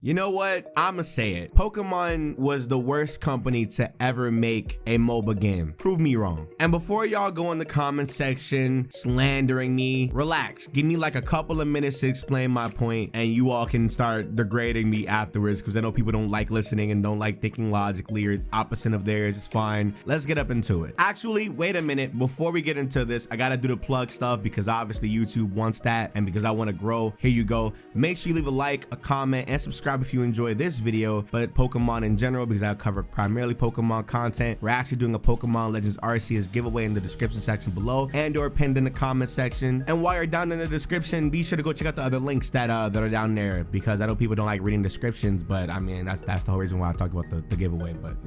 You know what? I'ma say it. Pokemon was the worst company to ever make a MOBA game. Prove me wrong. And before y'all go in the comment section slandering me, relax. Give me like a couple of minutes to explain my point and you all can start degrading me afterwards because I know people don't like listening and don't like thinking logically or opposite of theirs. It's fine. Let's get up into it. Actually, wait a minute. Before we get into this, I gotta do the plug stuff because obviously YouTube wants that and because I want to grow. Here you go. Make sure you leave a like, a comment, and subscribe if you enjoy this video, but Pokemon in general, because I cover primarily Pokemon content. We're actually doing a Pokemon Legends Arceus giveaway in the description section below and or pinned in the comment section. And while you're down in the description, be sure to go check out the other links that are down there because I know people don't like reading descriptions, but I mean, that's the whole reason why I talked about the giveaway. But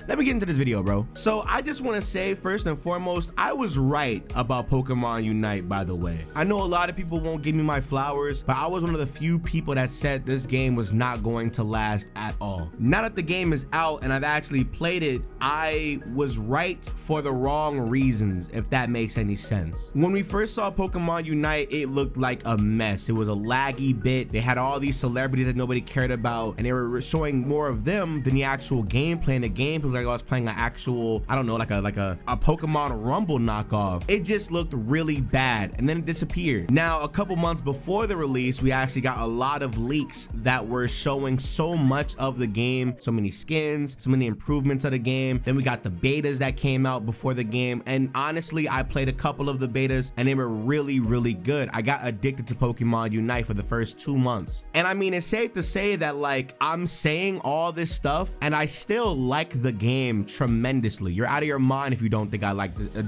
let me get into this video, bro. So I just want to say first and foremost, I was right about Pokemon Unite, by the way. I know a lot of people won't give me my flowers, but I was one of the few people that said this game was not going to last at all. Now that the game is out and I've actually played it, I was right for the wrong reasons, if that makes any sense. When we first saw Pokemon Unite, it looked like a mess. It was a laggy bit. They had all these celebrities that nobody cared about and they were showing more of them than the actual gameplay. And the game was like I was playing an actual, I don't know, like a Pokemon Rumble knockoff. It just looked really bad and then it disappeared. Now, a couple months before the release, we actually got a lot of leaks that were showing so much of the game, so many skins, so many improvements of the game. Then we got the betas that came out before the game, and honestly I played a couple of the betas and they were really good. I got addicted to Pokemon Unite for the first 2 months, and I mean, it's safe to say that like I'm saying all this stuff and I still like the game tremendously. You're out of your mind if you don't think I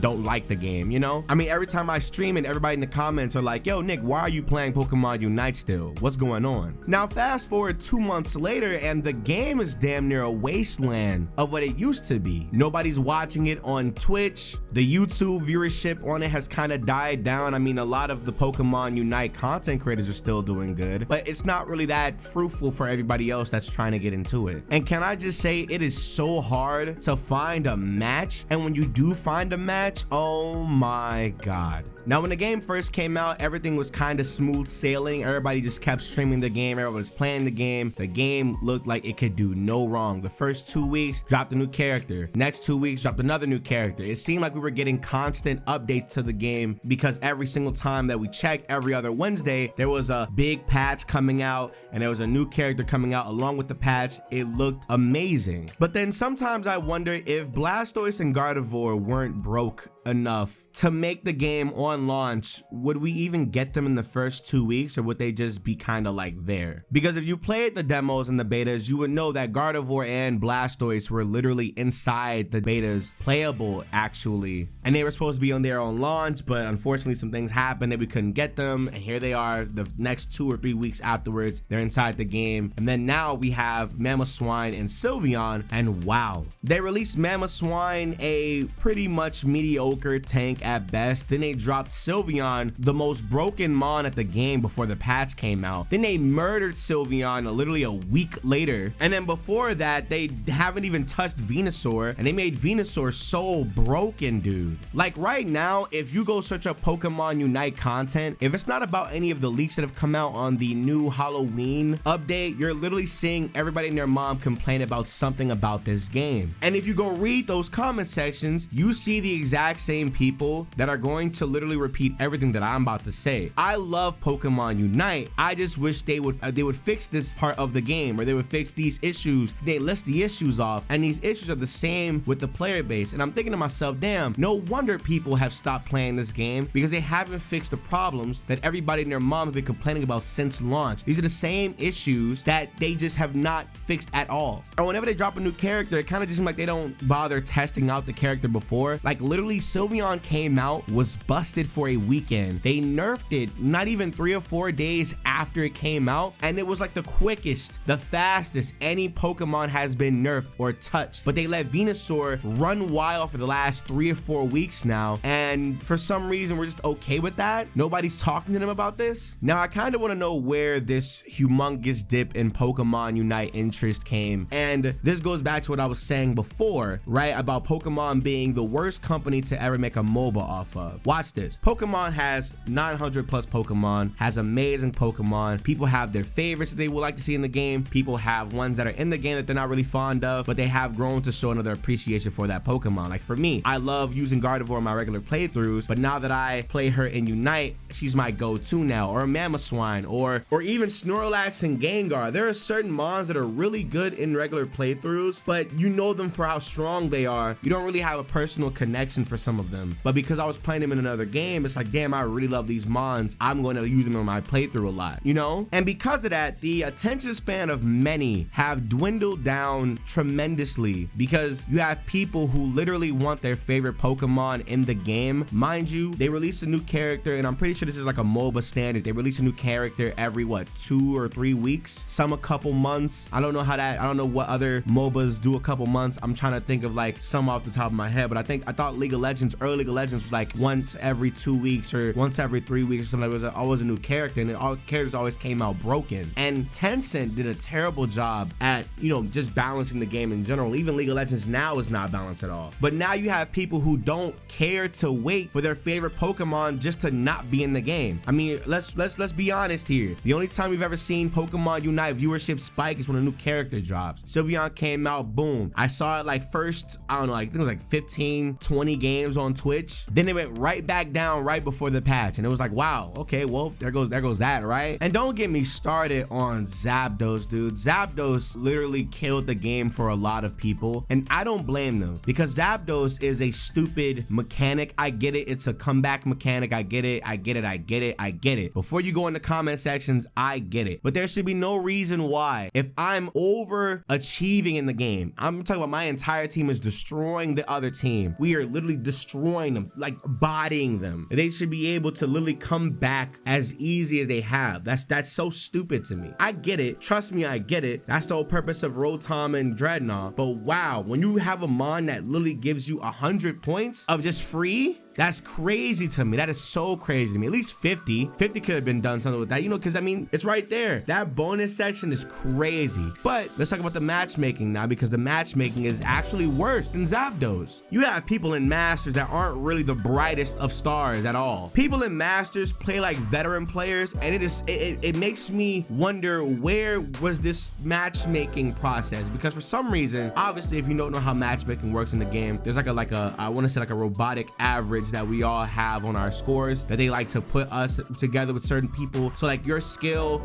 don't like the game, you know? I mean, every time I stream and everybody in the comments are like, yo Nick, why are you playing Pokemon Unite still? What's going on? Now fast forward 2 months later and the game is damn near a wasteland of what it used to be. Nobody's watching it on Twitch. The YouTube viewership on it has kind of died down. I mean, a lot of the Pokemon Unite content creators are still doing good, but it's not really that fruitful for everybody else that's trying to get into it. And can I just say, it is so hard to find a match, and when you do find a match, oh my god. Now, when the game first came out, everything was kind of smooth sailing. Everybody just kept streaming the game. Everybody was playing the game. The game looked like it could do no wrong. The first 2 weeks, dropped a new character. Next 2 weeks, dropped another new character. It seemed like we were getting constant updates to the game because every single time that we checked, every other Wednesday, there was a big patch coming out and there was a new character coming out along with the patch. It looked amazing. But then sometimes I wonder if Blastoise and Gardevoir weren't broke enough to make the game on launch, would we even get them in the first 2 weeks, or would they just be kind of like there? Because if you played the demos and the betas, you would know that Gardevoir and Blastoise were literally inside the betas, playable actually, and they were supposed to be on their own launch, but unfortunately some things happened that we couldn't get them, and here they are the next 2 or 3 weeks afterwards, they're inside the game. And then now we have Mamoswine and Sylveon, and wow, they released Mamoswine, a pretty much mediocre tank at best. Then they dropped Sylveon, the most broken mon at the game before the patch came out. Then they murdered Sylveon literally a week later, and then before that they haven't even touched Venusaur, and they made Venusaur so broken, dude. Like right now, if you go search up Pokemon Unite content, if it's not about any of the leaks that have come out on the new Halloween update, you're literally seeing everybody and their mom complain about something about this game. And if you go read those comment sections, you see the exact same people that are going to literally repeat everything that I'm about to say. I love Pokemon Unite. I just wish they would fix this part of the game, or they would fix these issues. They list the issues off, and these issues are the same with the player base. And I'm thinking to myself, damn, no wonder people have stopped playing this game, because they haven't fixed the problems that everybody and their mom have been complaining about since launch. These are the same issues that they just have not fixed at all. Or whenever they drop a new character, it kind of just seems like they don't bother testing out the character before. Like literally, Sylveon came out, was busted for a weekend. They nerfed it not even 3 or 4 days after it came out, and it was like the quickest, the fastest any Pokemon has been nerfed or touched. But they let Venusaur run wild for the last 3 or 4 weeks now, and for some reason we're just okay with that. Nobody's talking to them about this. Now I kind of want to know where this humongous dip in Pokemon Unite interest came, and this goes back to what I was saying before, right, about Pokemon being the worst company to to ever make a MOBA off of. Watch this. Pokemon has 900 plus Pokemon, has amazing Pokemon. People have their favorites that they would like to see in the game. People have ones that are in the game that they're not really fond of, but they have grown to show another appreciation for that Pokemon. Like for me, I love using Gardevoir in my regular playthroughs, but now that I play her in Unite, she's my go-to now. Or Mamoswine, or even Snorlax and Gengar. There are certain mons that are really good in regular playthroughs, but you know them for how strong they are. You don't really have a personal connection for some of them. But because I was playing them in another game, it's like, damn, I really love these mons. I'm going to use them in my playthrough a lot, you know? And because of that, the attention span of many have dwindled down tremendously, because you have people who literally want their favorite Pokemon in the game. Mind you, they release a new character, and I'm pretty sure this is like a MOBA standard. They release a new character every, what, 2 or 3 weeks? Some a couple months. I don't know what other MOBAs do a couple months. I'm trying to think of like some off the top of my head, but I thought League of Legends, early League of Legends was like once every 2 weeks or once every 3 weeks or something. It was always a new character, and all characters always came out broken. And Tencent did a terrible job at, you know, just balancing the game in general. Even League of Legends now is not balanced at all. But now you have people who don't care to wait for their favorite Pokemon just to not be in the game. I mean, let's be honest here. The only time we've ever seen Pokemon Unite viewership spike is when a new character drops. Sylveon came out, boom. I saw it like first, I don't know, I think it was like 15, 20 games on Twitch. Then it went right back down right before the patch. And it was like, wow, okay, well, there goes that, right? And don't get me started on Zapdos, dude. Zapdos literally killed the game for a lot of people, and I don't blame them, because Zapdos is a stupid mechanic. I get it. It's a comeback mechanic. I get it. Before you go in the comment sections, I get it. But there should be no reason why, if I'm overachieving in the game, I'm talking about my entire team is destroying the other team. We are literally destroying them, like bodying them. They should be able to literally come back as easy as they have. That's so stupid to me. I get it. Trust me, I get it. That's the whole purpose of Rotom and Dreadnought. But wow, when you have a mon that literally gives you 100 points of just free, that's crazy to me. That is so crazy to me. At least 50 could have been done something with that, you know, because I mean, it's right there. That bonus section is crazy. But let's talk about the matchmaking now, because the matchmaking is actually worse than Zapdos. You have people in Masters that aren't really the brightest of stars at all. People in Masters play like veteran players, and it makes me wonder, where was this matchmaking process? Because for some reason, obviously, if you don't know how matchmaking works in the game, there's like a I want to say like a robotic average that we all have on our scores that they like to put us together with certain people. So like your skill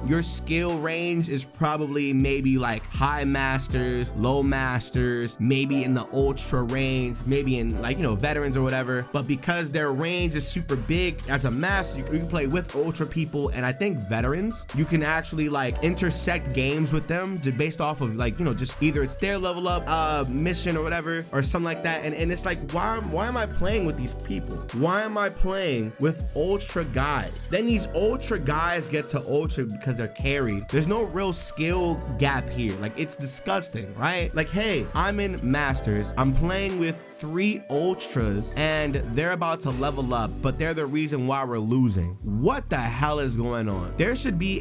range is probably maybe like high masters, low masters, maybe in the ultra range, maybe in like, you know, veterans or whatever. But because their range is super big as a master, you can play with ultra people, and I think veterans, you can actually like intersect games with them just based off of like, you know, just either it's their level up mission or whatever or something like that. And it's like, why am I playing with these people? Why am I playing with ultra guys? Then these ultra guys get to ultra because they're carried. There's no real skill gap here. Like, it's disgusting, right? Like, hey, I'm in Masters. I'm playing with 3 ultras and they're about to level up, but they're the reason why we're losing. What the hell is going on? There should be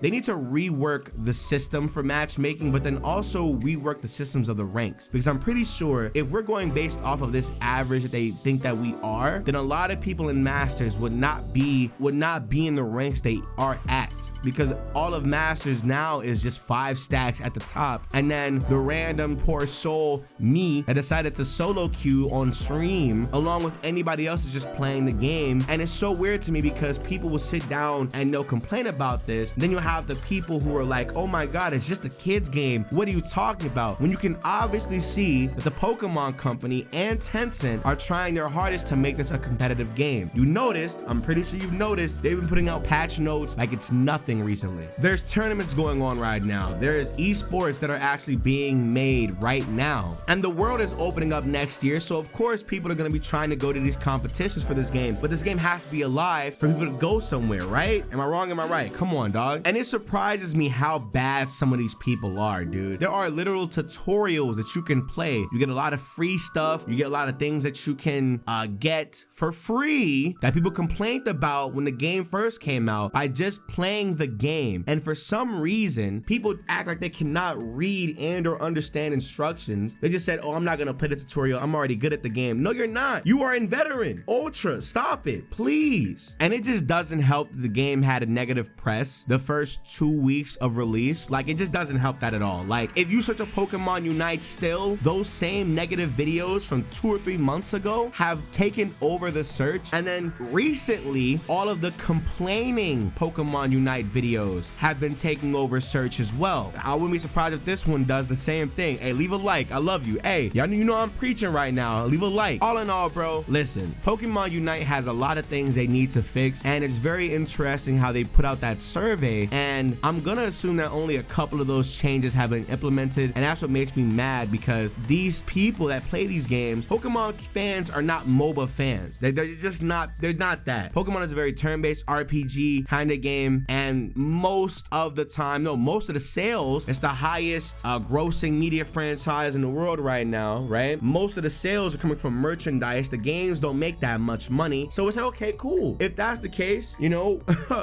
they need to rework the system for matchmaking, but then also rework the systems of the ranks, because I'm pretty sure if we're going based off of this average that they think that we are, then a lot of people in Masters would not be in the ranks they are at, because all of Masters now is just 5 stacks at the top, and then the random poor soul me that decided to solo queue on stream along with anybody else is just playing the game. And it's so weird to me, because people will sit down and they'll complain about this, then you'll have the people who are like, oh my god, it's just a kid's game, what are you talking about? When you can obviously see that the Pokemon Company and Tencent are trying their hardest to make this a competitive game. You noticed, I'm pretty sure you've noticed, they've been putting out patch notes like it's nothing recently. There's tournaments going on right now. There's esports that are actually being made right now, and the world is opening up next year, so of course people are going to be trying to go to these competitions for this game, but this game has to be alive for people to go somewhere, right? Am I wrong? Am I right? Come on, dog. And it surprises me how bad some of these people are, dude. There are literal tutorials that you can play. You get a lot of free stuff. You get a lot of things that you can get get for free that people complained about when the game first came out by just playing the game. And for some reason, people act like they cannot read and or understand instructions. They just said, oh, I'm not gonna play the tutorial, I'm already good at the game. No, you're not. You are in veteran. Ultra, stop it, please. And it just doesn't help that the game had a negative press the first 2 weeks of release. Like, it just doesn't help that at all. Like, if you search a Pokemon Unite still, those same negative videos from 2 or 3 months ago have taken over the search. And then recently, all of the complaining Pokemon Unite videos have been taking over search as well. I wouldn't be surprised if this one does the same thing. Hey, leave a like, I love you. Hey, y'all know I'm preaching right now. Leave a like. All in all, bro, listen, Pokemon Unite has a lot of things they need to fix, and it's very interesting how they put out that survey, and I'm gonna assume that only a couple of those changes have been implemented, and that's what makes me mad, because these people that play these games, Pokemon fans are not MOBA fans. They're just not, they're not that. Pokemon is a very turn-based RPG kind of game, and most of the time, no, most of the sales, it's the highest grossing media franchise in the world right now, right? Most of the sales are coming from merchandise. The games don't make that much money, so it's like, okay, cool. If that's the case, you know,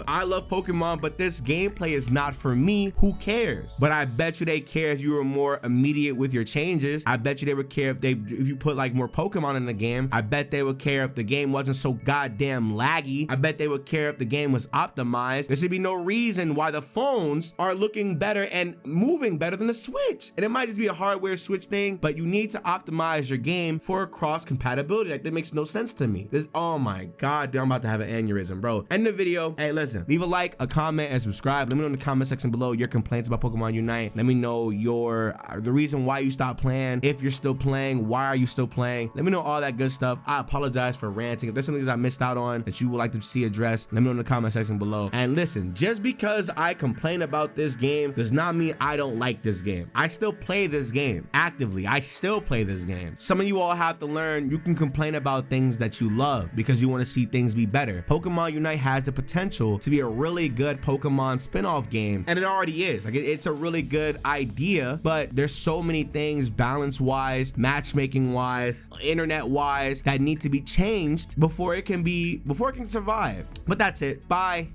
I love Pokemon, but this gameplay is not for me. Who cares? But I bet you they care if you were more immediate with your changes. I bet you they would care if you put like more Pokemon in the game. I bet they would care if the game wasn't so goddamn laggy. I bet they would care if the game was optimized. There should be no reason why the phones are looking better and moving better than the Switch. And it might just be a hardware Switch thing, but you need to optimize your game for cross compatibility. Like, that makes no sense to me. This, oh my god, dude, I'm about to have an aneurysm, bro. End the video. Hey, listen, leave a like, a comment, and subscribe. Let me know in the comment section below your complaints about Pokemon Unite. Let me know the reason why you stopped playing. If you're still playing, why are you still playing? Let me know all that good stuff. I apologize for ranting. If there's something that I missed out on that you would like to see addressed, let me know in the comment section below. And listen, just because I complain about this game does not mean I don't like this game. I still play this game actively. I still play this game. Some of you all have to learn you can complain about things that you love because you want to see things be better. Pokemon Unite has the potential to be a really good Pokemon spin-off game, and it already is. Like, it's a really good idea, but there's so many things balance-wise, matchmaking-wise, internet-wise that need to be changed before it can survive. But that's it. Bye.